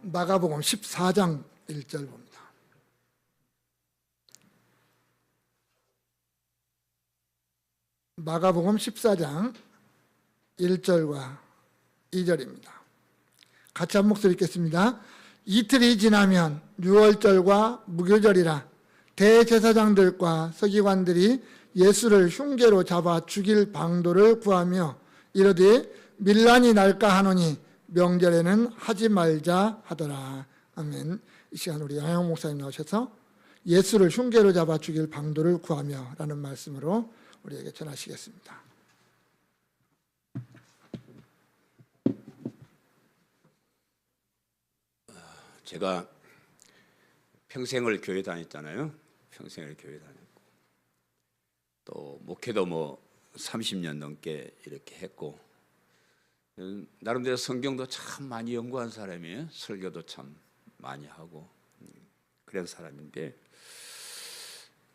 마가복음 14장 1절 봅니다. 마가복음 14장 1절과 2절입니다. 같이 한 목소리 읽겠습니다. 이틀이 지나면 유월절과 무교절이라 대제사장들과 서기관들이 예수를 흉계로 잡아 죽일 방도를 구하며 이르되 밀란이 날까 하노니 명절에는 하지 말자 하더라. 아멘. 이 시간 우리 양영 목사님 나오셔서 예수를 흉계로 잡아 죽일 방도를 구하며 라는 말씀으로 우리에게 전하시겠습니다. 제가 평생을 교회 다녔잖아요. 평생을 교회 다녔고 또 목회도 30년 넘게 이렇게 했고 나름대로 성경도 참 많이 연구한 사람이에요. 설교도 참 많이 하고 그런 사람인데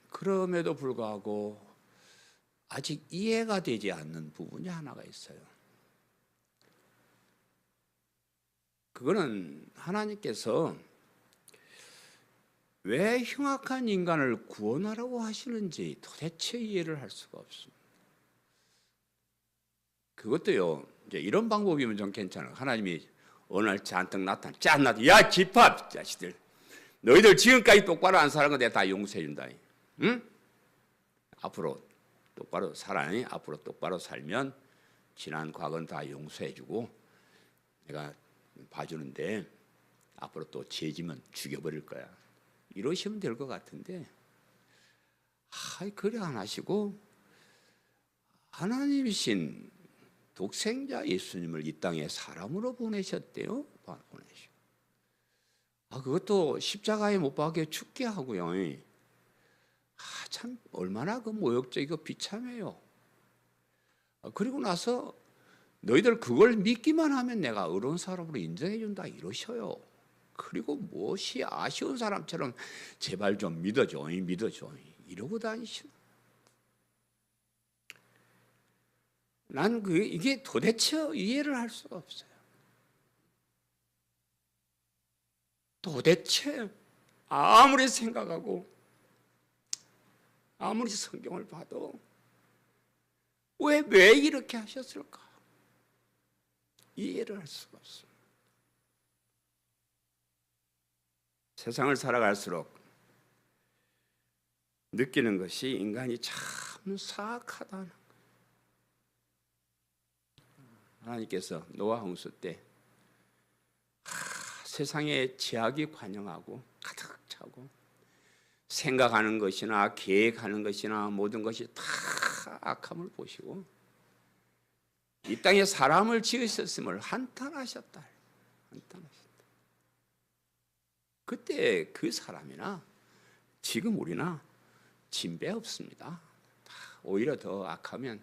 그럼에도 불구하고 아직 이해가 되지 않는 부분이 하나가 있어요. 그거는 하나님께서 왜 흉악한 인간을 구원하라고 하시는지 도대체 이해를 할 수가 없습니다. 그것도요, 이제 이런 방법이면 좀 괜찮아요. 하나님이 어느 날 잔뜩 나타나, 짠나도, 야, 집합! 자식들. 너희들 지금까지 똑바로 안 살은 거 내가 다 용서해준다. 응? 앞으로 똑바로 살아니? 앞으로 똑바로 살면 지난 과거는 다 용서해주고 내가 봐주는데 앞으로 또 죄지면 죽여버릴 거야. 이러시면 될 것 같은데 그래 안 하시고 하나님이신 독생자 예수님을 이 땅에 사람으로 보내셨대요. 보내시고 그것도 십자가에 못 박혀 죽게 하고요. 참 얼마나 그 모욕적이고 비참해요. 그리고 나서 너희들 그걸 믿기만 하면 내가 의로운 사람으로 인정해 준다 이러셔요. 그리고 무엇이 아쉬운 사람처럼 제발 좀 믿어줘 이러고 다니시오. 난 이게 도대체 이해를 할 수가 없어요. 도대체 아무리 생각하고 아무리 성경을 봐도 왜 이렇게 하셨을까? 이해를 할 수가 없습니다. 세상을 살아갈수록 느끼는 것이 인간이 참 사악하다는 것. 하나님께서 노아 홍수 때 세상에 죄악이 관영하고 가득 차고 생각하는 것이나 계획하는 것이나 모든 것이 다 악함을 보시고 이 땅에 사람을 지으셨음을 한탄하셨다. 그때 그 사람이나 지금 우리나 진배 없습니다. 오히려 더 악하면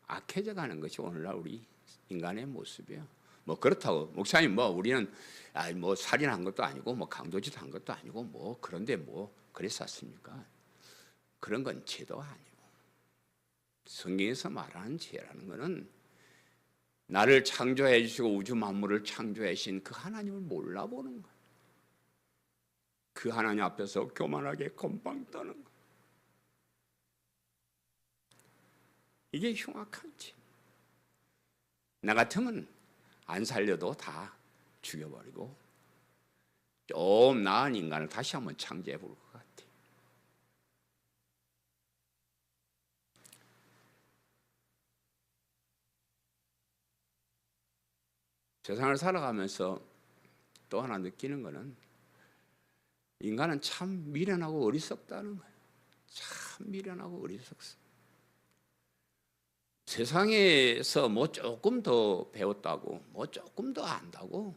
악해져 가는 것이 오늘날 우리 인간의 모습이에요. 그렇다고 목사님 우리는 살인한 것도 아니고 강도짓 한 것도 아니고 그런데 그랬었습니까? 그런 건 죄도 아니고 성경에서 말하는 죄라는 것은 나를 창조해 주시고 우주 만물을 창조해 주신 그 하나님을 몰라보는 거예요. 그 하나님 앞에서 교만하게 건방 떠는 거예요. 이게 흉악한 죄. 나 같으면 안 살려도 다 죽여버리고 좀 나은 인간을 다시 한번 창조해 볼 것 같아요. 세상을 살아가면서 또 하나 느끼는 것은 인간은 참 미련하고 어리석다는 거예요. 참 미련하고 어리석어. 세상에서 조금 더 배웠다고 조금 더 안다고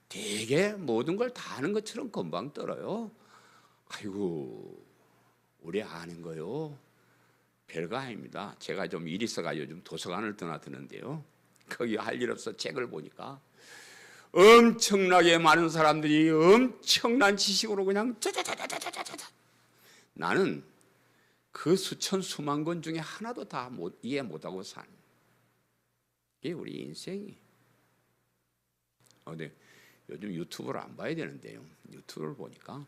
되게 모든 걸 다 아는 것처럼 금방 떨어요. 아이고 우리 아는 거요 별거 아닙니다. 제가 좀 일이 있어가지고 요즘 도서관을 드나드는데요. 거기 할 일 없어 책을 보니까 엄청나게 많은 사람들이 엄청난 지식으로 그냥 짜자자자자자자. 나는 그 수천 수만 권 중에 하나도 다 이해 못하고 사는 이게 우리 인생이. 요즘 유튜브를 안 봐야 되는데요. 유튜브를 보니까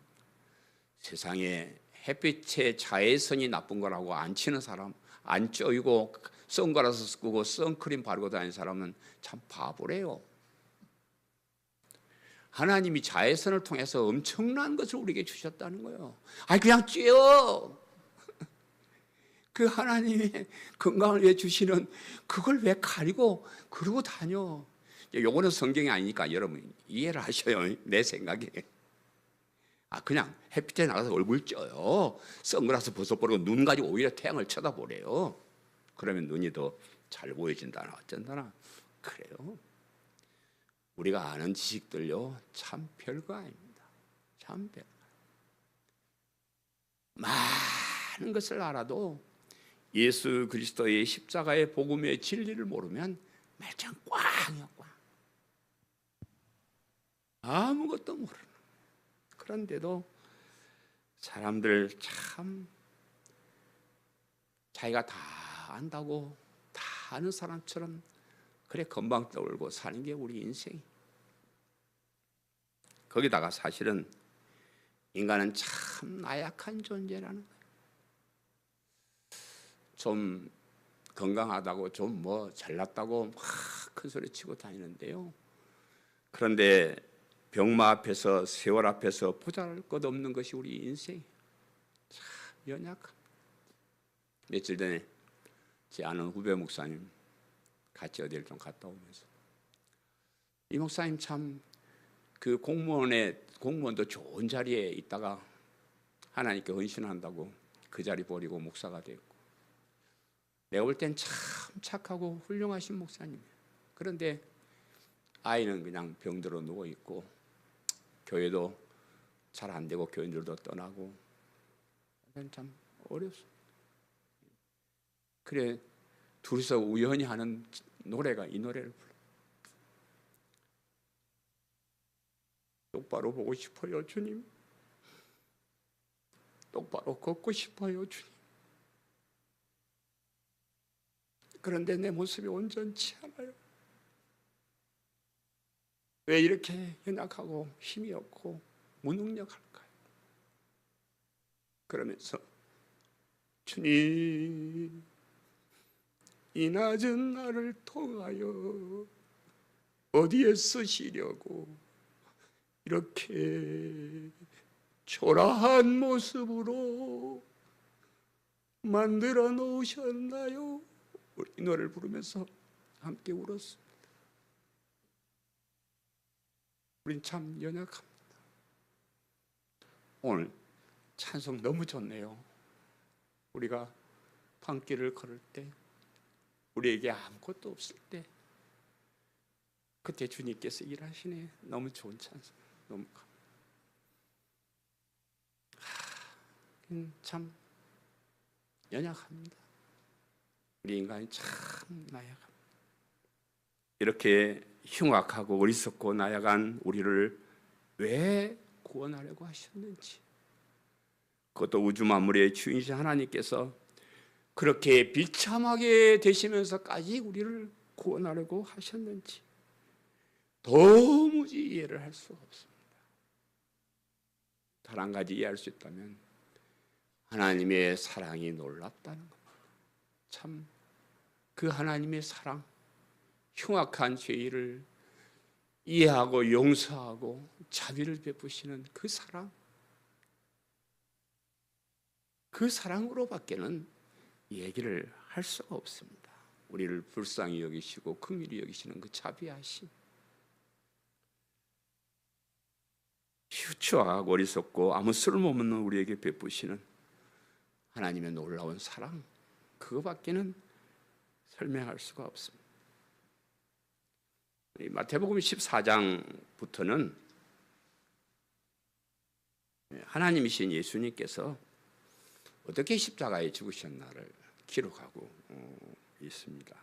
세상에 햇빛에 자외선이 나쁜 거라고 안 치는 사람, 안 쪼이고 선글라스 쓰고 선크림 바르고 다니는 사람은 참 바보래요. 하나님이 자외선을 통해서 엄청난 것을 우리에게 주셨다는 거예요. 아니 그냥 쬐어. 그 하나님의 건강을 위해 주시는 그걸 왜 가리고 그러고 다녀. 요거는 성경이 아니니까 여러분 이해를 하셔요. 내 생각에. 그냥 햇빛에 나가서 얼굴 쪄요. 선글라스 벗어버리고 눈 가지고 오히려 태양을 쳐다보래요. 그러면 눈이 더 잘 보여진다나 어쩐다나 그래요. 우리가 아는 지식들요 참 별거 아닙니다. 참 별거. 많은 것을 알아도 예수 그리스도의 십자가의 복음의 진리를 모르면 말짱 꽝이야 꽝. 아무것도 모르는. 그런데도 사람들 참 자기가 다 안다고 다 아는 사람처럼 그래 금방 떠올고 사는 게 우리 인생. 거기다가 사실은 인간은 참 나약한 존재라는 거예요. 좀 건강하다고 좀 뭐 잘났다고 막 큰 소리 치고 다니는데요. 그런데 병마 앞에서 세월 앞에서 보잘것없는 것이 우리 인생. 참 연약함. 며칠 전에 제 아는 후배 목사님 같이 어디를 좀 갔다 오면서 이 목사님 참 그 공무원도 좋은 자리에 있다가 하나님께 헌신한다고 그 자리 버리고 목사가 됐고 내가 볼 땐 참 착하고 훌륭하신 목사님이에요. 그런데 아이는 그냥 병들어 누워 있고 교회도 잘 안 되고 교인들도 떠나고 참 어렵습니다. 그래 둘이서 우연히 하는 노래가 이 노래를 불러. 똑바로 보고 싶어요 주님. 똑바로 걷고 싶어요 주님. 그런데 내 모습이 온전치 않아요. 왜 이렇게 연약하고 힘이 없고 무능력할까요? 그러면서 주님 이 낮은 나를 통하여 어디에 쓰시려고 이렇게 초라한 모습으로 만들어 놓으셨나요? 이 노래를 부르면서 함께 울었습니다. 우린 참 연약합니다. 오늘 찬송 너무 좋네요. 우리가 밤길을 걸을 때 우리에게 아무것도 없을 때 그때 주님께서 일하시네. 너무 좋은 찬송. 너무 참 연약합니다. 우리 인간이 참 나약합니다. 이렇게 흉악하고 어리석고 나약한 우리를 왜 구원하려고 하셨는지, 그것도 우주 만물의 주인이신 하나님께서 그렇게 비참하게 되시면서까지 우리를 구원하려고 하셨는지 도무지 이해를 할 수가 없습니다. 단 한 가지 이해할 수 있다면 하나님의 사랑이 놀랍다는 겁니다. 참 그 하나님의 사랑, 흉악한 죄를 이해하고 용서하고 자비를 베푸시는 그 사랑, 그 사랑으로밖에는 얘기를 할 수가 없습니다. 우리를 불쌍히 여기시고 긍휼히 여기시는 그 자비하심, 추하고 어리석고 아무 쓸모없는 우리에게 베푸시는 하나님의 놀라운 사랑, 그거밖에는 설명할 수가 없습니다. 마태복음 14장부터는 하나님이신 예수님께서 어떻게 십자가에 죽으셨나를 기록하고 있습니다.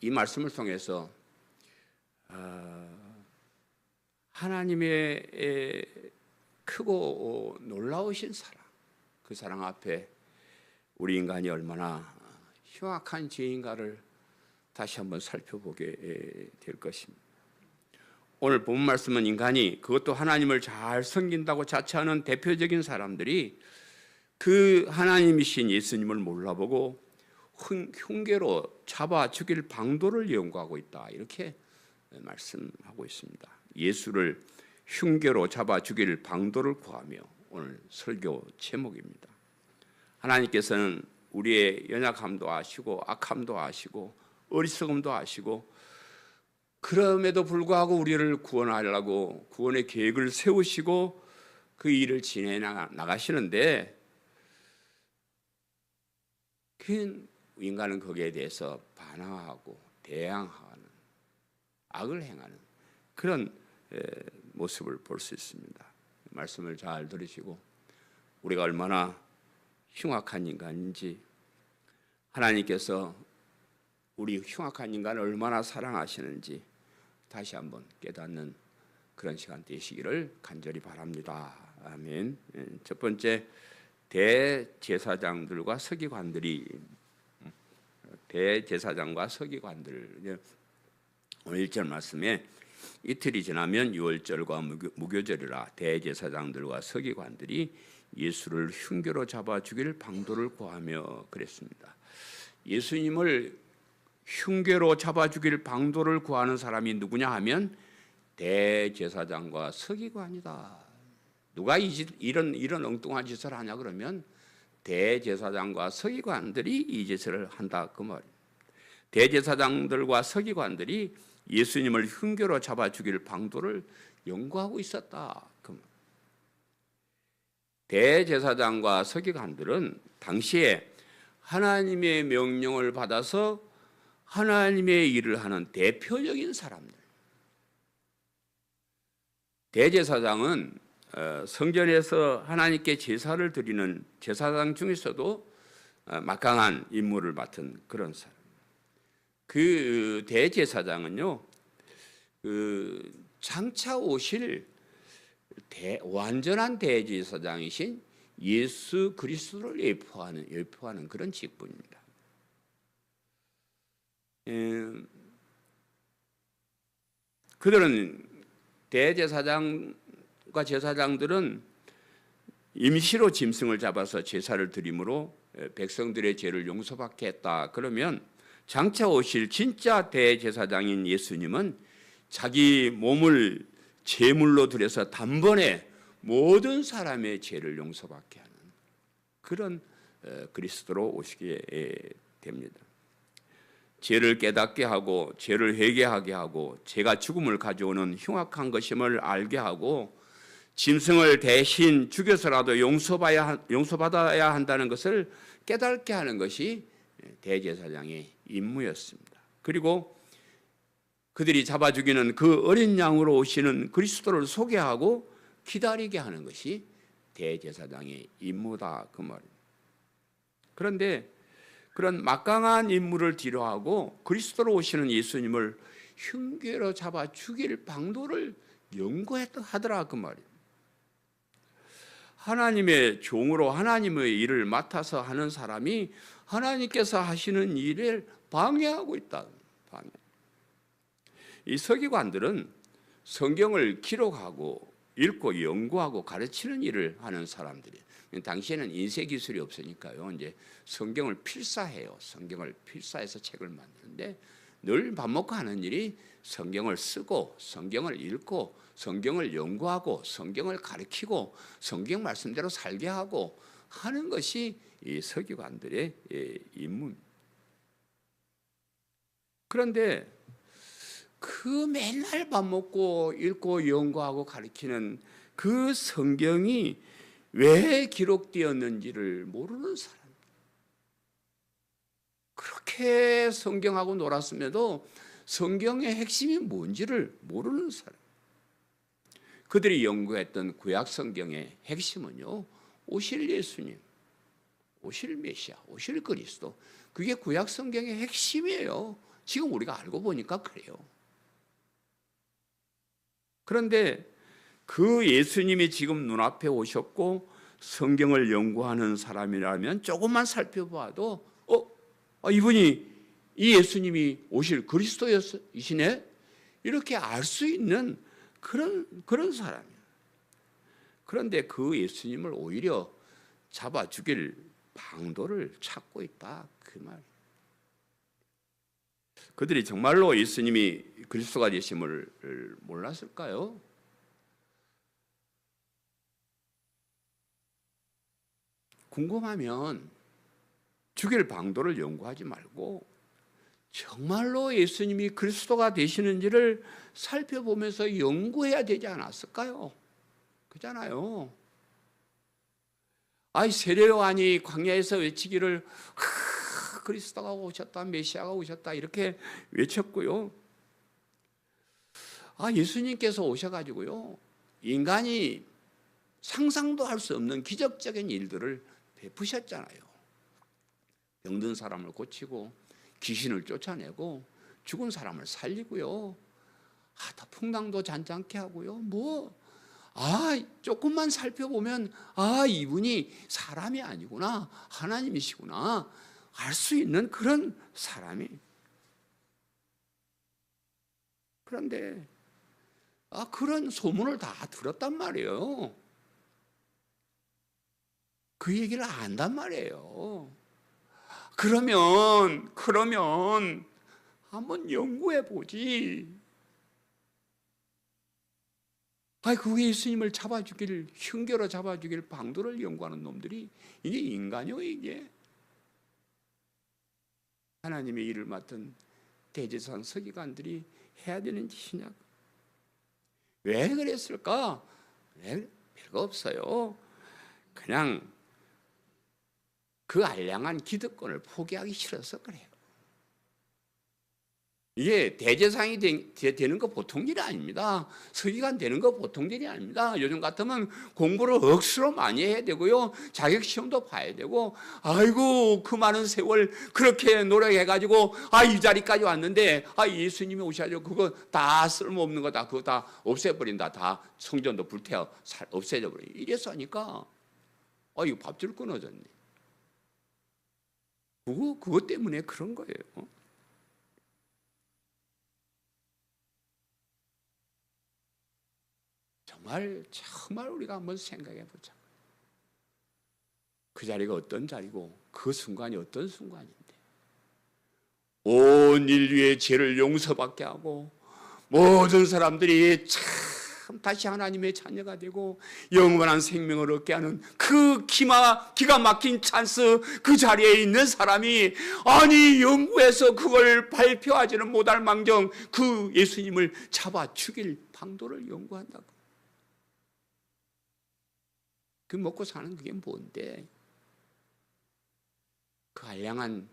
이 말씀을 통해서 하나님의 크고 놀라우신 사랑, 그 사랑 앞에 우리 인간이 얼마나 흉악한 죄인가를 다시 한번 살펴보게 될 것입니다. 오늘 본 말씀은 인간이 그것도 하나님을 잘 섬긴다고 자처하는 대표적인 사람들이 그 하나님이신 예수님을 몰라보고 흉계로 잡아 죽일 방도를 연구하고 있다, 이렇게 말씀하고 있습니다. 예수를 흉계로 잡아 죽일 방도를 구하며 오늘 설교 제목입니다. 하나님께서는 우리의 연약함도 아시고 악함도 아시고 어리석음도 아시고 그럼에도 불구하고 우리를 구원하려고 구원의 계획을 세우시고 그 일을 진해 나가시는데, 그 인간은 거기에 대해서 반항하고 대항하는, 악을 행하는 그런 모습을 볼 수 있습니다. 말씀을 잘 들으시고 우리가 얼마나 흉악한 인간인지, 하나님께서 우리 흉악한 인간을 얼마나 사랑하시는지 다시 한번 깨닫는 그런 시간 되시기를 간절히 바랍니다. 아멘. 첫 번째, 대제사장과 서기관들. 오늘 1절 말씀에 이틀이 지나면 유월절과 무교절이라 대제사장들과 서기관들이 예수를 흉계로 잡아 죽일 방도를 구하며 그랬습니다. 예수님을 흉계로 잡아 죽일 방도를 구하는 사람이 누구냐 하면 대제사장과 서기관이다. 누가 이런 엉뚱한 짓을 하냐 그러면 대제사장과 서기관들이 이 짓을 한다, 그 말입니다. 대제사장들과 서기관들이 예수님을 흉계로 잡아 죽일 방도를 연구하고 있었다, 그 말. 대제사장과 서기관들은 당시에 하나님의 명령을 받아서 하나님의 일을 하는 대표적인 사람들. 대제사장은 성전에서 하나님께 제사를 드리는 제사장 중에서도 막강한 임무를 맡은 그런 사람. 그 대제사장은요, 그 장차 오실 완전한 대제사장이신 예수 그리스도를 예표하는 그런 직분입니다. 그들은 대제사장과 제사장들은 임시로 짐승을 잡아서 제사를 드림으로 백성들의 죄를 용서받게 했다. 그러면 장차 오실 진짜 대제사장인 예수님은 자기 몸을 제물로 드려서 단번에 모든 사람의 죄를 용서받게 하는 그런 그리스도로 오시게 됩니다. 죄를 깨닫게 하고 죄를 회개하게 하고 죄가 죽음을 가져오는 흉악한 것임을 알게 하고 짐승을 대신 죽여서라도 용서받아야 한다는 것을 깨닫게 하는 것이 대제사장의 임무였습니다. 그리고 그들이 잡아 죽이는 그 어린 양으로 오시는 그리스도를 소개하고 기다리게 하는 것이 대제사장의 임무다, 그 말입니다. 그런데 그런 막강한 임무를 뒤로하고 그리스도로 오시는 예수님을 흉계로 잡아 죽일 방도를 연구하더라, 그 말이에요. 하나님의 종으로 하나님의 일을 맡아서 하는 사람이 하나님께서 하시는 일을 방해하고 있다. 이 서기관들은 성경을 기록하고 읽고 연구하고 가르치는 일을 하는 사람들이에요. 당시에는 인쇄 기술이 없으니까요, 이제 성경을 필사해요. 성경을 필사해서 책을 만드는데 늘 밥 먹고 하는 일이 성경을 쓰고 성경을 읽고 성경을 연구하고 성경을 가르치고 성경 말씀대로 살게 하고 하는 것이 이 서기관들의 임무입니다. 그런데 그 맨날 밥 먹고 읽고 연구하고 가르치는 그 성경이 왜 기록되었는지를 모르는 사람, 그렇게 성경하고 놀았음에도 성경의 핵심이 뭔지를 모르는 사람, 그들이 연구했던 구약 성경의 핵심은요, 오실 예수님, 오실 메시아, 오실 그리스도, 그게 구약 성경의 핵심이에요. 지금 우리가 알고 보니까 그래요. 그런데 그 예수님이 지금 눈앞에 오셨고 성경을 연구하는 사람이라면 조금만 살펴봐도 이분이 이 예수님이 오실 그리스도이시네, 이렇게 알 수 있는 그런 사람이에요. 그런데 그 예수님을 오히려 잡아 죽일 방도를 찾고 있다, 그 말. 그들이 정말로 예수님이 그리스도가 되심을 몰랐을까요? 궁금하면 죽일 방도를 연구하지 말고 정말로 예수님이 그리스도가 되시는지를 살펴보면서 연구해야 되지 않았을까요? 그잖아요. 세례 요한이 광야에서 외치기를 그리스도가 오셨다, 메시아가 오셨다 이렇게 외쳤고요. 예수님께서 오셔가지고요, 인간이 상상도 할 수 없는 기적적인 일들을 베푸셨잖아요. 병든 사람을 고치고 귀신을 쫓아내고 죽은 사람을 살리고요. 다 풍랑도 잔잔케 하고요. 조금만 살펴보면 이분이 사람이 아니구나, 하나님이시구나 알 수 있는 그런 사람이. 그런데 그런 소문을 다 들었단 말이에요. 그 얘기를 안단 말이에요. 그러면 한번 연구해 보지. 그 예수님을 흉계로 잡아 죽일 방도를 연구하는 놈들이 이게 인간이요, 이게. 하나님의 일을 맡은 대제사장 서기관들이 해야 되는 짓이냐? 왜 그랬을까? 별거 없어요. 그냥 그 알량한 기득권을 포기하기 싫어서 그래요. 이게 대제사장이 되는 거 보통 일이 아닙니다. 서기관 되는 거 보통 일이 아닙니다. 요즘 같으면 공부를 억수로 많이 해야 되고요, 자격 시험도 봐야 되고, 그 많은 세월 그렇게 노력해가지고 이 자리까지 왔는데 예수님이 오셔가지고 그거 다 쓸모없는 거다, 그거 다 없애버린다, 다 성전도 불태워 없애져버려, 이래서 하니까 이거 밥줄 끊어졌네. 그거 때문에 그런 거예요. 정말 우리가 한번 생각해 보자. 그 자리가 어떤 자리고 그 순간이 어떤 순간인데, 온 인류의 죄를 용서받게 하고 모든 사람들이 참 다시 하나님의 자녀가 되고 영원한 생명을 얻게 하는 그 기가 막힌 찬스, 그 자리에 있는 사람이 연구해서 그걸 발표하지는 못할 망정 그 예수님을 잡아 죽일 방도를 연구한다고. 그 먹고 사는 그게 뭔데? 그 알량한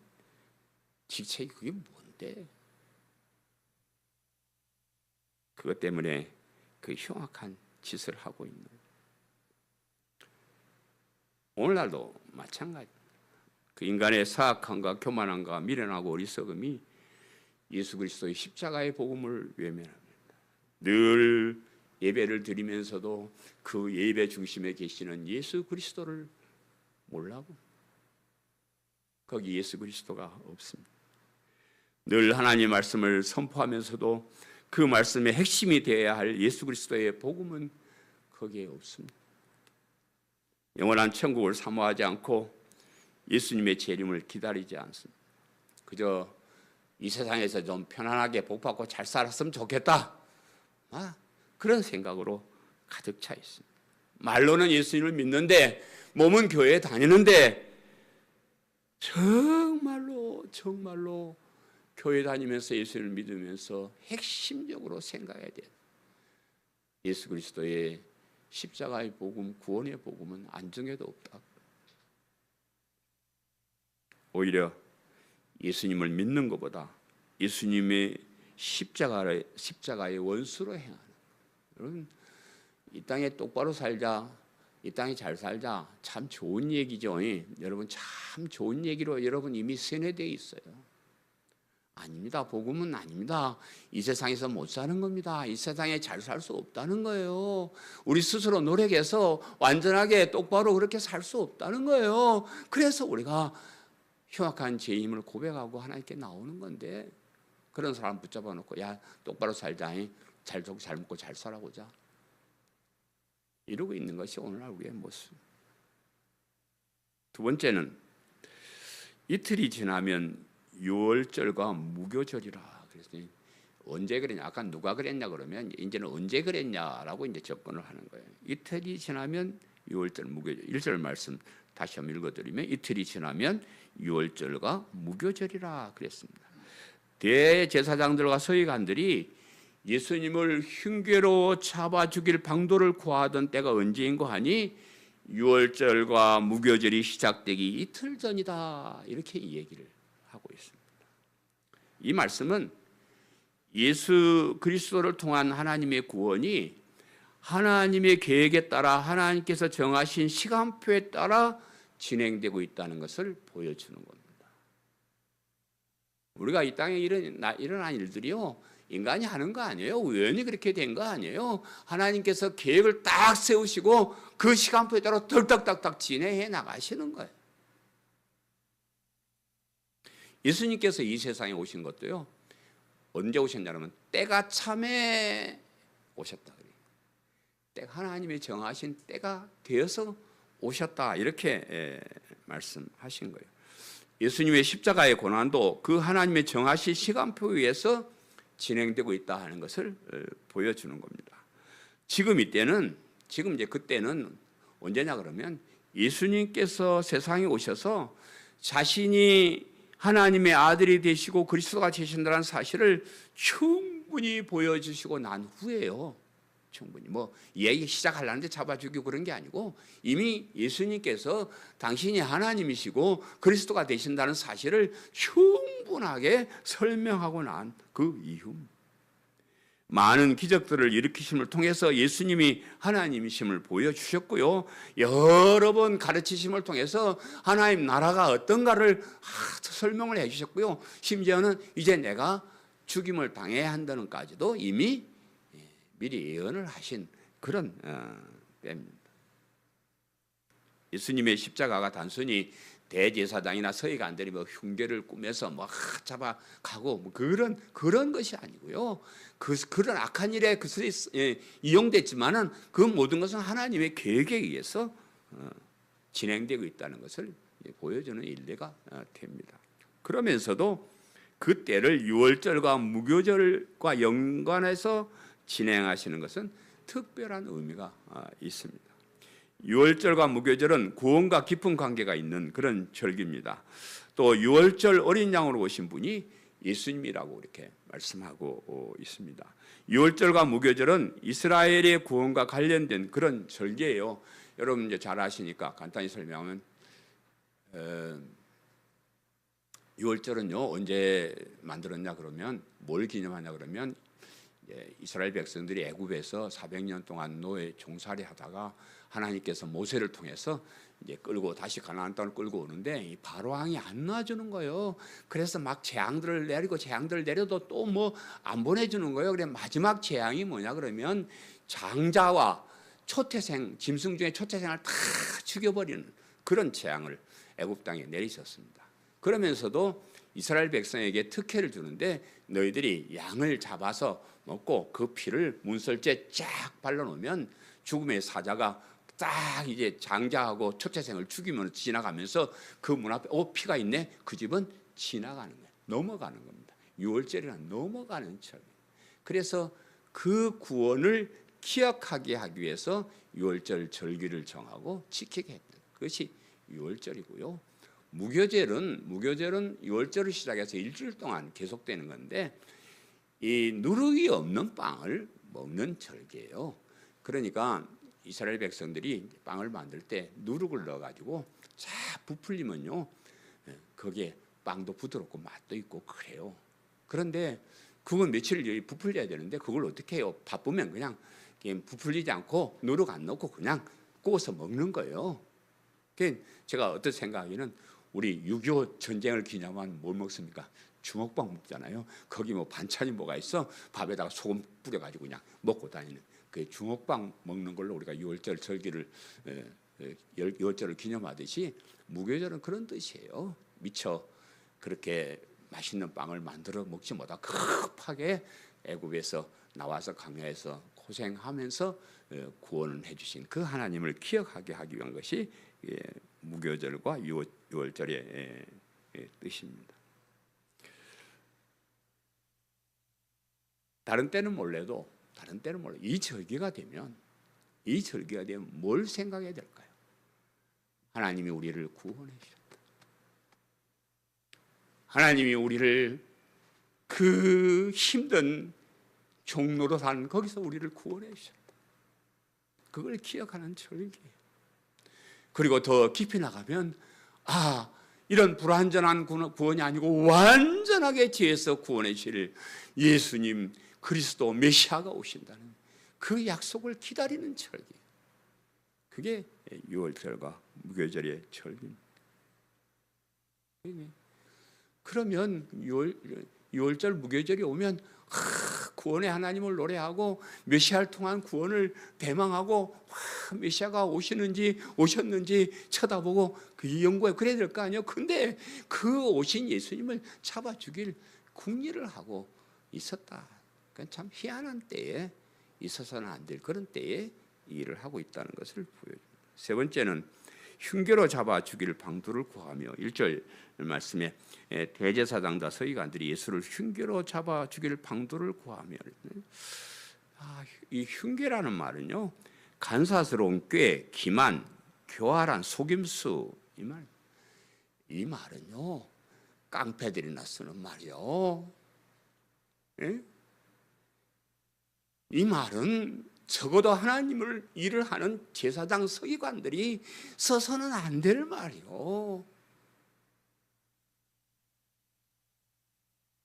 직책이 그게 뭔데? 그것 때문에 그 흉악한 짓을 하고 있는. 오늘날도 마찬가지. 그 인간의 사악함과 교만함과 미련하고 어리석음이 예수 그리스도의 십자가의 복음을 외면합니다. 늘 예배를 드리면서도 그 예배 중심에 계시는 예수 그리스도를 몰라고, 거기 예수 그리스도가 없습니다. 늘 하나님 말씀을 선포하면서도 그 말씀의 핵심이 되어야 할 예수 그리스도의 복음은 거기에 없습니다. 영원한 천국을 사모하지 않고 예수님의 재림을 기다리지 않습니다. 그저 이 세상에서 좀 편안하게 복받고 잘 살았으면 좋겠다, 그런 생각으로 가득 차 있습니다. 말로는 예수님을 믿는데 몸은 교회에 다니는데 정말로 교회 다니면서 예수님을 믿으면서 핵심적으로 생각해야 돼요. 예수 그리스도의 십자가의 복음, 구원의 복음은 안중에도 없다. 오히려 예수님을 믿는 것보다 예수님의 십자가의 원수로 행하는. 여러분, 이 땅에 똑바로 살자, 이 땅에 잘 살자, 참 좋은 얘기죠. 여러분, 참 좋은 얘기로 여러분 이미 세뇌되어 있어요. 아닙니다. 복음은 아닙니다. 이 세상에서 못 사는 겁니다. 이 세상에 잘 살 수 없다는 거예요. 우리 스스로 노력해서 완전하게 똑바로 그렇게 살 수 없다는 거예요. 그래서 우리가 흉악한 죄임을 고백하고 하나님께 나오는 건데, 그런 사람 붙잡아 놓고 야 똑바로 살자, 잘 먹고 잘 살아보자. 이러고 있는 것이 오늘날 우리의 모습. 두 번째는 이틀이 지나면 유월절과 무교절이라 그랬더니 언제 그랬냐? 아까 누가 그랬냐 그러면 이제는 언제 그랬냐라고 이제 접근을 하는 거예요. 이틀이 지나면 유월절, 무교절. 1절 말씀 다시 한번 읽어드리면 이틀이 지나면 유월절과 무교절이라 그랬습니다. 대제사장들과 서기관들이 예수님을 흉괴로 잡아 죽일 방도를 구하던 때가 언제인고 하니 유월절과 무교절이 시작되기 이틀 전이다. 이렇게 이 얘기를 하고 있습니다. 이 말씀은 예수 그리스도를 통한 하나님의 구원이 하나님의 계획에 따라 하나님께서 정하신 시간표에 따라 진행되고 있다는 것을 보여주는 겁니다. 우리가 이 땅에 일어난 일들이요, 인간이 하는 거 아니에요. 우연히 그렇게 된 거 아니에요. 하나님께서 계획을 딱 세우시고 그 시간표에 따라 덜딱딱딱 진행해 나가시는 거예요. 예수님께서 이 세상에 오신 것도요, 언제 오셨냐면 때가 참에 오셨다. 때가 하나님의 정하신 때가 되어서 오셨다. 이렇게 말씀하신 거예요. 예수님의 십자가의 고난도 그 하나님의 정하신 시간표에 의해서 진행되고 있다 하는 것을 보여주는 겁니다. 지금 이제 그때는 언제냐 그러면 예수님께서 세상에 오셔서 자신이 하나님의 아들이 되시고 그리스도가 되신다는 사실을 충분히 보여주시고 난 후에요. 충분히 얘기 시작하려는데 잡아 죽이고 그런 게 아니고 이미 예수님께서 당신이 하나님이시고 그리스도가 되신다는 사실을 충분하게 설명하고 난 그 이후 많은 기적들을 일으키심을 통해서 예수님이 하나님이심을 보여주셨고요. 여러 번 가르치심을 통해서 하나님 나라가 어떤가를 설명을 해주셨고요. 심지어는 이제 내가 죽임을 당해야 한다는까지도 이미 미리 예언을 하신 그런 때입니다. 예수님의 십자가가 단순히 대제사장이나 서기관들이 흉계를 꾸며서 잡아가고 그런 것이 아니고요. 그런 악한 일에 이용됐지만은 그 모든 것은 하나님의 계획에 의해서 진행되고 있다는 것을 보여주는 일례가 됩니다. 그러면서도 그 때를 유월절과 무교절과 연관해서 진행하시는 것은 특별한 의미가 있습니다. 유월절과 무교절은 구원과 깊은 관계가 있는 그런 절기입니다. 또 유월절 어린 양으로 오신 분이 예수님이라고 이렇게 말씀하고 있습니다. 유월절과 무교절은 이스라엘의 구원과 관련된 그런 절기예요. 여러분 이제 잘 아시니까 간단히 설명하면 유월절은요 언제 만들었냐 그러면 뭘 기념하냐 그러면 이스라엘 백성들이 애굽에서 400년 동안 노예 종살이 하다가 하나님께서 모세를 통해서 이제 끌고 다시 가나안 땅을 끌고 오는데 이 바로 왕이 안 놔주는 거예요. 그래서 막 재앙들을 내려도 또 안 보내주는 거예요. 그래 마지막 재앙이 뭐냐 그러면 장자와 초태생 짐승 중에 초태생을 다 죽여버리는 그런 재앙을 애굽 땅에 내리셨습니다. 그러면서도 이스라엘 백성에게 특혜를 주는데 너희들이 양을 잡아서 먹고 그 피를 문설주에 쫙 발라놓으면 죽음의 사자가 딱 이제 장자하고 초태생을 죽이면 지나가면서 그 문 앞에 피가 있네. 그 집은 지나가는 거예요. 넘어가는 겁니다. 유월절이란 넘어가는 절. 그래서 그 구원을 기억하게 하기 위해서 유월절 절기를 정하고 지키게 했던 그것이 유월절이고요. 무교절은 유월절을 시작해서 일주일 동안 계속되는 건데 이 누룩이 없는 빵을 먹는 절기예요. 그러니까 이스라엘 백성들이 빵을 만들 때 누룩을 넣어가지고 쫙 부풀리면요, 거기에 빵도 부드럽고 맛도 있고 그래요. 그런데 그건 며칠 부풀려야 되는데 그걸 어떻게 해요? 바쁘면 그냥 부풀리지 않고 누룩 안 넣고 그냥 구워서 먹는 거예요. 제가 어떤 생각에는 우리 6.25 전쟁을 기념한 뭘 먹습니까? 주먹밥 먹잖아요. 거기 반찬이 뭐가 있어? 밥에다가 소금 뿌려가지고 그냥 먹고 다니는 그 주먹밥 먹는 걸로 우리가 유월절 절기를 유월절을 기념하듯이 무교절은 그런 뜻이에요. 미처 그렇게 맛있는 빵을 만들어 먹지 못하고 급하게 애굽에서 나와서 강야에서 고생하면서 구원을 해주신 그 하나님을 기억하게 하기 위한 것이 무교절과 유월절의 뜻입니다. 다른 때는 몰라도 이 절기가 되면 뭘 생각해야 될까요? 하나님이 우리를 구원해 주셨다. 하나님이 우리를 그 힘든 종로로 산 거기서 우리를 구원해 주셨다. 그걸 기억하는 절기예요. 그리고 더 깊이 나가면 이런 불완전한 구원이 아니고 완전하게 죄에서 구원해 주실 예수님 그리스도 메시아가 오신다는 그 약속을 기다리는 절기. 그게 유월절과 무교절의 절기입니다. 그러면 유월절 무교절이 오면 구원의 하나님을 노래하고 메시아를 통한 구원을 대망하고 메시아가 오셨는지 쳐다보고 그 연구에 그래야 될 거 아니에요. 근데 그 오신 예수님을 잡아 죽일 궁리를 하고 있었다. 그러니까 참 희한한 때에 있어서는 안 될 그런 때에 일을 하고 있다는 것을 보여줍니다. 세 번째는 흉계로 잡아 죽일 방도를 구하며 1절 말씀에 대제사장과 서기관들이 예수를 흉계로 잡아 죽일 방도를 구하며 이 흉계라는 말은요 간사스러운 꾀, 기만, 교활한 속임수 이 말은요 깡패들이나 쓰는 말이요. 이 말은 적어도 하나님을 일을 하는 제사장 서기관들이 써서는 안 될 말이요.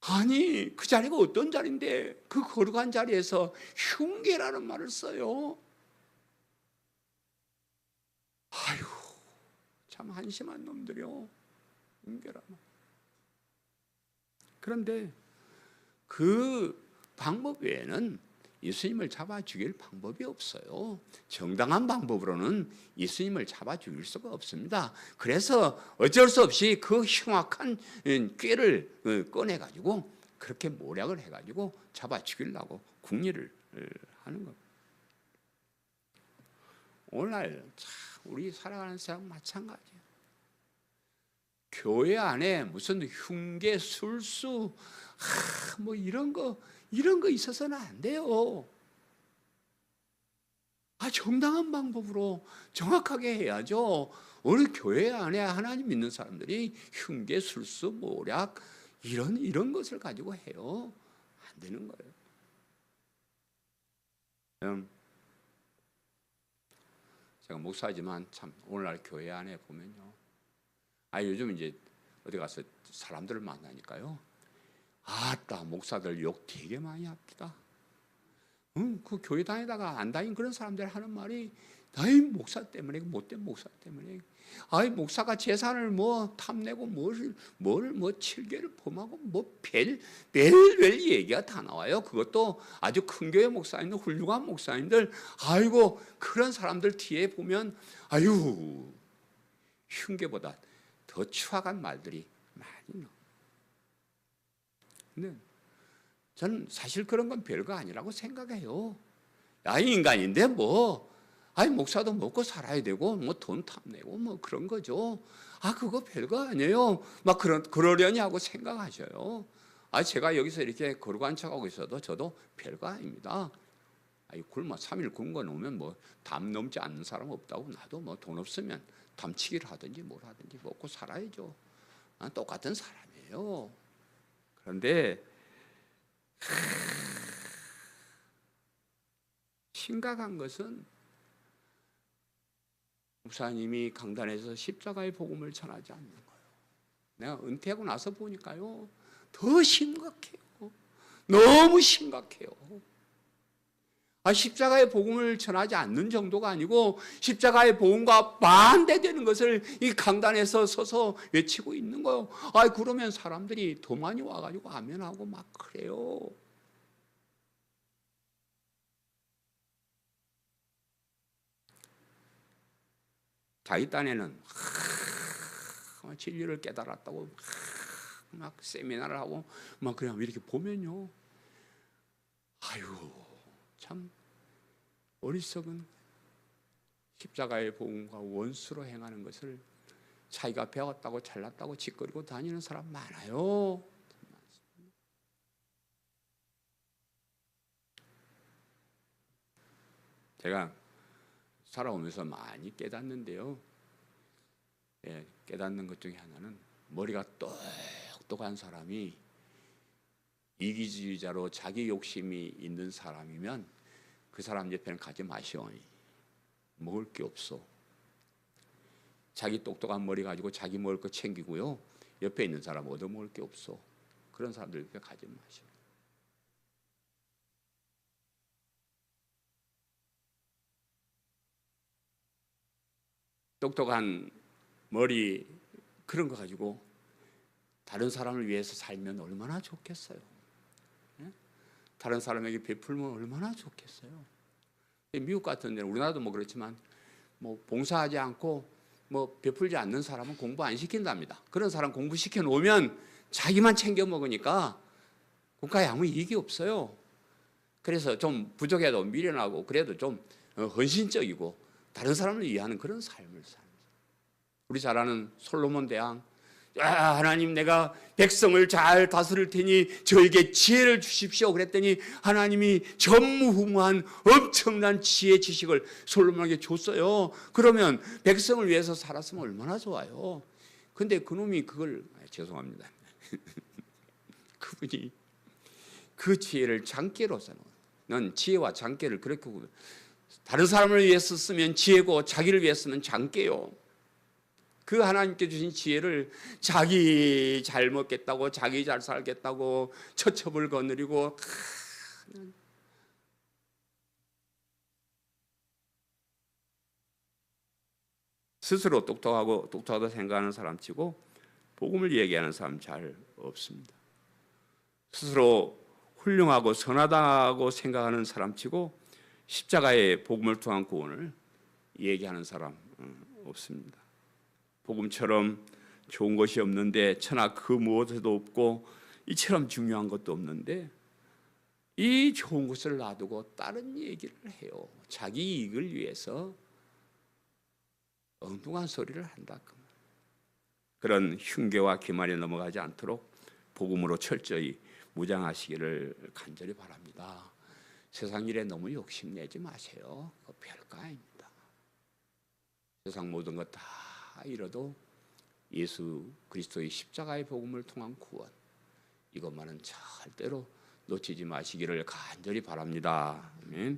아니 그 자리가 어떤 자리인데 그 거룩한 자리에서 흉계라는 말을 써요. 아유 참 한심한 놈들이요. 흉계라는. 그런데 그 방법 외에는 예수님을 잡아 죽일 방법이 없어요. 정당한 방법으로는 예수님을 잡아 죽일 수가 없습니다. 그래서 어쩔 수 없이 그 흉악한 꾀를 꺼내가지고 그렇게 모략을 해가지고 잡아 죽이려고 궁리를 하는 겁니다. 오늘날 우리 살아가는 세상 마찬가지예요. 교회 안에 무슨 흉계, 술수, 뭐 이런 거 있어서는 안 돼요. 정당한 방법으로 정확하게 해야죠. 우리 교회 안에 하나님 믿는 사람들이 흉계, 술수, 모략 이런 것을 가지고 해요. 안 되는 거예요. 제가 목사지만 참 오늘날 교회 안에 보면요. 요즘 이제 어디 가서 사람들을 만나니까요. 목사들 욕 되게 많이 합니다. 그 교회 다니다가 안 다닌 그런 사람들 하는 말이 목사 때문에 못된 목사 때문에 목사가 재산을 뭐 탐내고 뭘 칠개를 범하고 별별 얘기가 다 나와요. 그것도 아주 큰 교회 목사님들 훌륭한 목사님들 그런 사람들 뒤에 보면 흉계보다 더 추악한 말들이 많이 나와요. 근데 저는 사실 그런 건 별거 아니라고 생각해요. 인간인데 목사도 먹고 살아야 되고 돈 탐내고 그런 거죠. 그거 별거 아니에요. 그러려니 하고 생각하셔요. 제가 여기서 이렇게 거룩한 척하고 있어도 저도 별거 아닙니다. 굶어 3일 굶고 놓으면 담 넘지 않는 사람 없다고 나도 돈 없으면 담치기를 하든지 뭘 하든지 먹고 살아야죠. 똑같은 사람이에요. 그런데 심각한 것은 목사님이 강단에서 십자가의 복음을 전하지 않는 거예요. 내가 은퇴하고 나서 보니까요 더 심각해요. 너무 심각해요. 십자가의 복음을 전하지 않는 정도가 아니고 십자가의 복음과 반대되는 것을 이 강단에서 서서 외치고 있는 거예요. 그러면 사람들이 더 많이 와가지고 아멘하고 막 그래요. 자기 딴에는 진리를 깨달았다고 막 세미나를 하고 그냥 이렇게 보면요. 아유, 참 어리석은 십자가의 복음과 원수로 행하는 것을 자기가 배웠다고 잘났다고 짓거리고 다니는 사람 많아요. 제가 살아오면서 많이 깨닫는데요. 깨닫는 것 중에 하나는 머리가 똑똑한 사람이 이기주의자로 자기 욕심이 있는 사람이면 그 사람 옆에는 가지 마시오. 먹을 게 없어. 자기 똑똑한 머리 가지고 자기 먹을 거 챙기고요. 옆에 있는 사람 얻어 먹을 게 없어. 그런 사람들 옆에 가지 마시오. 똑똑한 머리 그런 거 가지고 다른 사람을 위해서 살면 얼마나 좋겠어요. 다른 사람에게 베풀면 얼마나 좋겠어요. 미국 같은 데는 우리나라도 뭐 그렇지만 뭐 봉사하지 않고 뭐 베풀지 않는 사람은 공부 안 시킨답니다. 그런 사람 공부 시켜 놓으면 자기만 챙겨 먹으니까 국가에 아무 이익이 없어요. 그래서 좀 부족해도 미련하고 그래도 좀 헌신적이고 다른 사람을 위하는 그런 삶을 삽니다. 우리 잘 아는 솔로몬 대왕, 하나님 내가 백성을 잘 다스릴 테니 저에게 지혜를 주십시오 그랬더니 하나님이 전무후무한 엄청난 지혜 지식을 솔로몬에게 줬어요. 그러면 백성을 위해서 살았으면 얼마나 좋아요. 근데 그놈이 그걸 죄송합니다. 그분이 그 지혜를 장깨로 써놓은 지혜와 장깨를 그렇게 다른 사람을 위해서 쓰면 지혜고 자기를 위해서 쓰면 장깨요. 그 하나님께 주신 지혜를 자기 잘 먹겠다고 자기 잘 살겠다고 처첩을 거느리고 스스로 똑똑하다 생각하는 사람 치고 복음을 얘기하는 사람 잘 없습니다. 스스로 훌륭하고 선하다고 생각하는 사람 치고 십자가의 복음을 통한 구원을 얘기하는 사람 없습니다. 복음처럼 좋은 것이 없는데 천하 그 무엇에도 없고 이처럼 중요한 것도 없는데 이 좋은 것을 놔두고 다른 얘기를 해요. 자기 이익을 위해서 엉뚱한 소리를 한다. 그런 흉계와 기만에 넘어가지 않도록 복음으로 철저히 무장하시기를 간절히 바랍니다. 세상 일에 너무 욕심내지 마세요. 그거 별거 아닙니다. 세상 모든 것 다 이뤄도 예수 그리스도의 십자가의 복음을 통한 구원 이것만은 절대로 놓치지 마시기를 간절히 바랍니다. 아멘.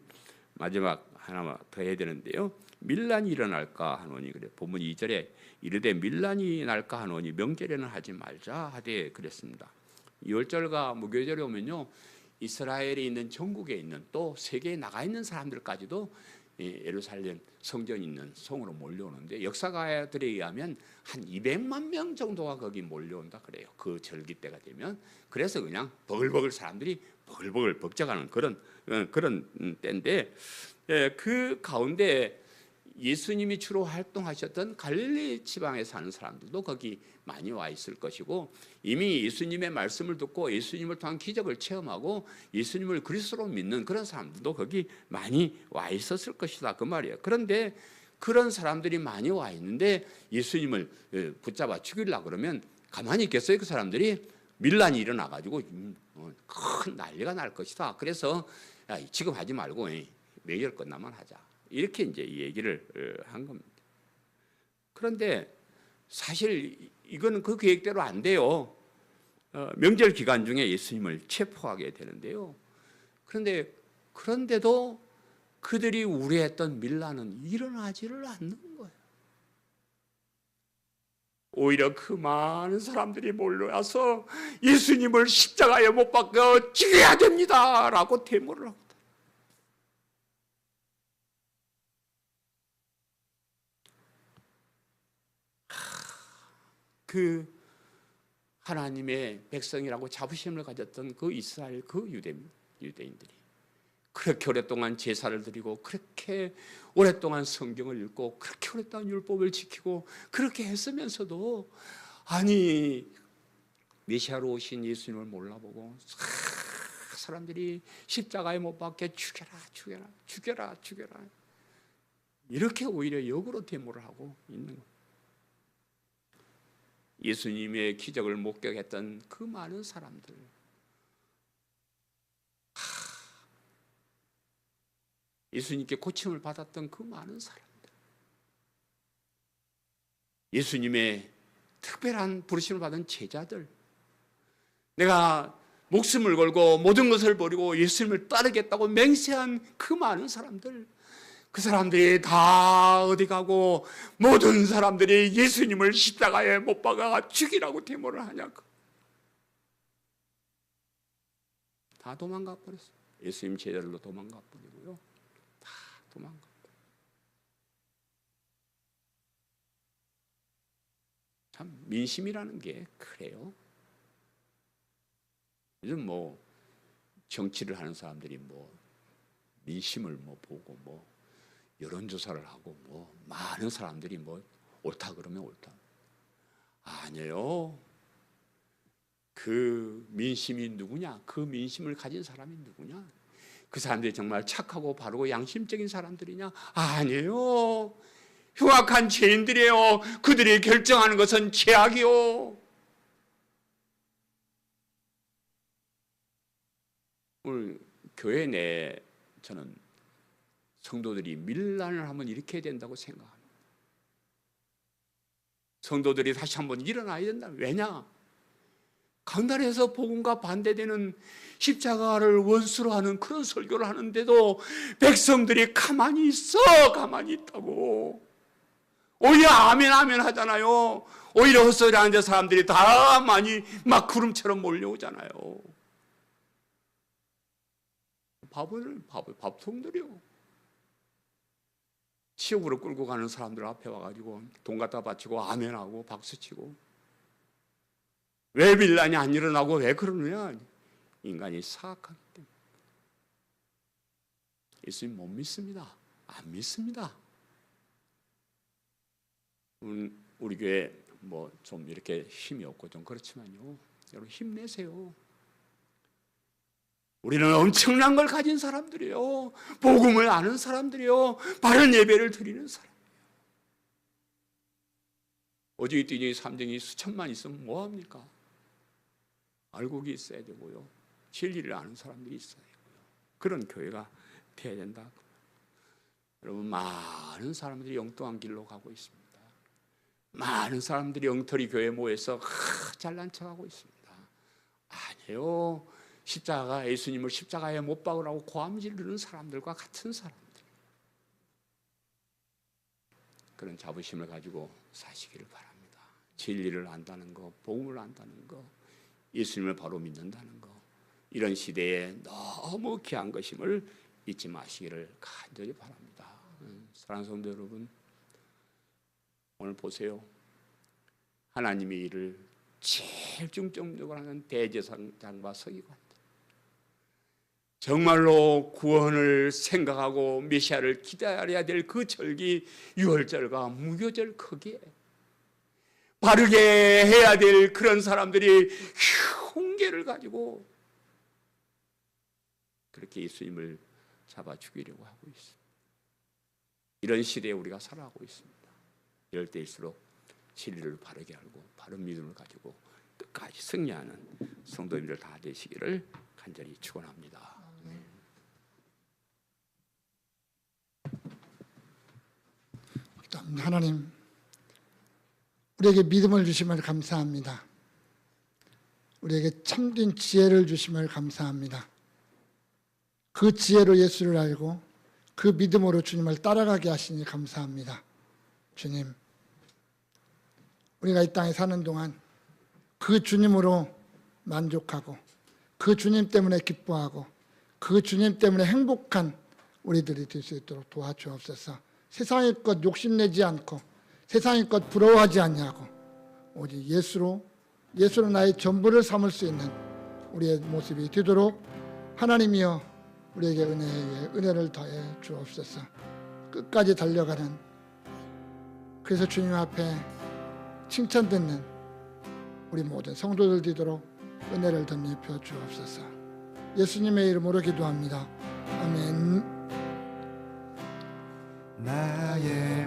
마지막 하나 더 해야 되는데요. 밀란이 일어날까 하노니 그래. 본문 2절에 이르되 밀란이 날까 하노니 명절에는 하지 말자 하되 그랬습니다. 유월절과 무교절에 오면요. 이스라엘에 있는 전국에 있는 또 세계에 나가 있는 사람들까지도 예루살렘 성전이 있는 성으로 몰려오는데 역사가들에 의하면 한 200만 명 정도가 거기 몰려온다 그래요. 그 절기 때가 되면. 그래서 그냥 버글버글 사람들이 버글버글 벅적하는 그런 때인데 그 가운데 예수님이 주로 활동하셨던 갈릴리 지방에 사는 사람들도 거기 많이 와 있을 것이고 이미 예수님의 말씀을 듣고 예수님을 통한 기적을 체험하고 예수님을 그리스도로 믿는 그런 사람들도 거기 많이 와 있었을 것이다 그 말이에요. 그런데 그런 사람들이 많이 와 있는데 예수님을 붙잡아 죽이려고 그러면 가만히 있겠어요? 그 사람들이 밀란이 일어나가지고 큰 난리가 날 것이다. 그래서 야, 지금 하지 말고 명절 끝나면 하자. 이렇게 이제 얘기를 한 겁니다. 그런데 사실 이거는 그 계획대로 안 돼요. 명절 기간 중에 예수님을 체포하게 되는데요. 그런데도 그들이 우려했던 밀란은 일어나지를 않는 거예요. 오히려 그 많은 사람들이 몰려와서 예수님을 십자가에 못 박아 죽여야 됩니다라고 데모를 합니다. 그 하나님의 백성이라고 자부심을 가졌던 그 이스라엘 그 유대인들이 그렇게 오랫동안 제사를 드리고 그렇게 오랫동안 성경을 읽고 그렇게 오랫동안 율법을 지키고 그렇게 했으면서도 아니 메시아로 오신 예수님을 몰라보고 사람들이 십자가에 못 박게 죽여라 죽여라 죽여라 죽여라 이렇게 오히려 역으로 데모를 하고 있는 거예요. 예수님의 기적을 목격했던 그 많은 사람들, 예수님께 고침을 받았던 그 많은 사람들, 예수님의 특별한 부르심을 받은 제자들, 내가 목숨을 걸고 모든 것을 버리고 예수님을 따르겠다고 맹세한 그 많은 사람들, 그 사람들이 다 어디 가고 모든 사람들이 예수님을 십자가에 못 박아 죽이라고 데모를 하냐고. 다 도망가 버렸어요. 예수님 제자들도 도망가 버리고요. 다 도망가 버렸어요. 참 민심이라는 게 그래요. 요즘 뭐 정치를 하는 사람들이 뭐 민심을 뭐 보고 뭐 여론조사를 하고 뭐 많은 사람들이 뭐 옳다 그러면 옳다. 아니에요. 그 민심이 누구냐? 그 민심을 가진 사람이 누구냐? 그 사람들이 정말 착하고 바르고 양심적인 사람들이냐? 아니에요. 흉악한 죄인들이에요. 그들이 결정하는 것은 죄악이요. 오늘 교회 내에 저는 성도들이 밀란을 하면 이렇게 된다고 생각합니다. 성도들이 다시 한번 일어나야 된다. 왜냐? 강단에서 복음과 반대되는 십자가를 원수로 하는 그런 설교를 하는데도 백성들이 가만히 있어. 가만히 있다고. 오히려 아멘 아멘 하잖아요. 오히려 헛소리하는 사람들이 다 많이 막 구름처럼 몰려오잖아요. 밥통들이요. 치욕으로 끌고 가는 사람들 앞에 와가지고 돈 갖다 바치고 아멘하고 박수치고. 왜 밀란이 안 일어나고 왜 그러느냐? 인간이 사악하기 때문에. 예수님 못 믿습니다. 안 믿습니다. 우리 교회 뭐 좀 이렇게 힘이 없고 좀 그렇지만요, 여러분 힘내세요. 우리는 엄청난 걸 가진 사람들이에요. 복음을 아는 사람들이에요. 바른 예배를 드리는 사람이에요. 오직이 띠쟁이 삼쟁이 수천만 있으면 뭐합니까? 알곡이 있어야 되고요. 진리를 아는 사람들이 있어야 되고요. 그런 교회가 돼야 된다. 여러분, 많은 사람들이 영통한 길로 가고 있습니다. 많은 사람들이 엉터리 교회에 모여서 잘난 척하고 있습니다. 아니에요. 십자가, 예수님을 십자가에 못 박으라고 고함 지르는 사람들과 같은 사람들. 그런 자부심을 가지고 사시기를 바랍니다. 진리를 안다는 거, 복음을 안다는 거, 예수님을 바로 믿는다는 거, 이런 시대에 너무 귀한 것임을 잊지 마시기를 간절히 바랍니다. 사랑하는 성도 여러분, 오늘 보세요. 하나님의 일을 제일 중점적으로 하는 대제사장과 서기관, 정말로 구원을 생각하고 메시아를 기다려야 될 그 절기, 유월절과 무교절, 거기에 바르게 해야 될 그런 사람들이 흉계를 가지고 그렇게 예수님을 잡아 죽이려고 하고 있습니다. 이런 시대에 우리가 살아가고 있습니다. 이럴 때일수록 진리를 바르게 알고 바른 믿음을 가지고 끝까지 승리하는 성도님들 다 되시기를 간절히 축원합니다. 하나님, 우리에게 믿음을 주심을 감사합니다. 우리에게 참된 지혜를 주심을 감사합니다. 그 지혜로 예수를 알고 그 믿음으로 주님을 따라가게 하시니 감사합니다. 주님, 우리가 이 땅에 사는 동안 그 주님으로 만족하고 그 주님 때문에 기뻐하고 그 주님 때문에 행복한 우리들이 될 수 있도록 도와주옵소서. 세상의 것 욕심내지 않고 세상의 것 부러워하지 않냐고 오직 예수로 나의 전부를 삼을 수 있는 우리의 모습이 되도록 하나님이여 우리에게 은혜를 더해 주옵소서. 끝까지 달려가는, 그래서 주님 앞에 칭찬 듣는 우리 모든 성도들 되도록 은혜를 덧입혀 주옵소서. 예수님의 이름으로 기도합니다. 아멘. 나의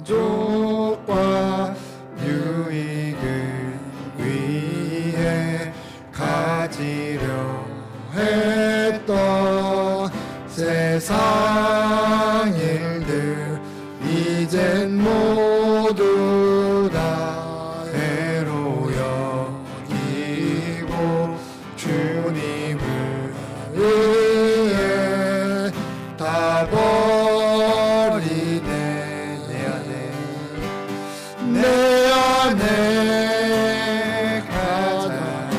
만족과 유익을 위해 가지려 했던 세상 일들 이젠 모두 다 해로 여기고 주님을 위해 다 버리네. 내 안에 가장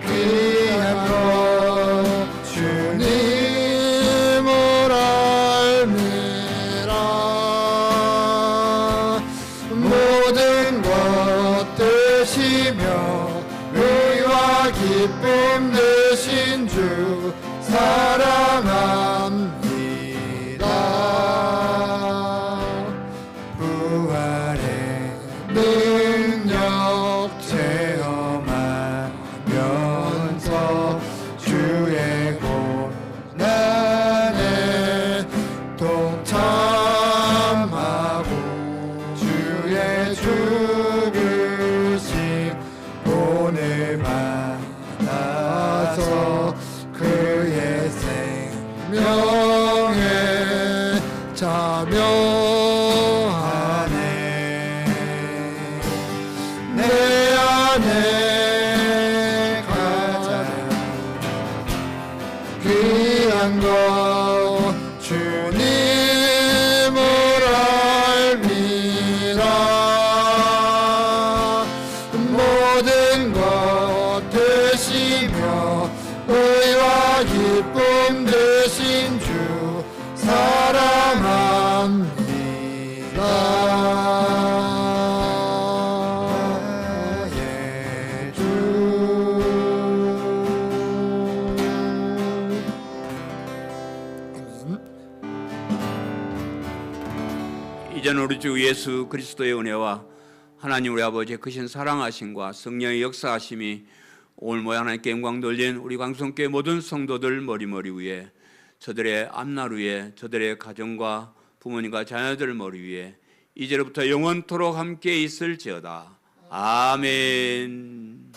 귀한 것 주님을 알미라. 모든 것 되시며 의와 기쁨 되신 주 사랑합니다. 부활의 능력 체험하면서 주의 고난에 동참하고 주의 죽으심 오늘 만나서 그의 생명에 참여하네. 내 안에 가장 귀한 것 주님을 알미라. 모든 것 되시며 의와 기쁨 되신 주 사랑합니다. 나의 주. 이전 우리 주 예수 그리스도의 은혜와 하나님 우리 아버지의 크신 사랑하심과 성령의 역사하심이 오늘 모여 하나님께 영광 돌린 우리 광성교회 모든 성도들 머리 위에, 저들의 앞날 위에, 저들의 가정과 부모님과 자녀들 머리 위에 이제로부터 영원토록 함께 있을지어다. 아멘.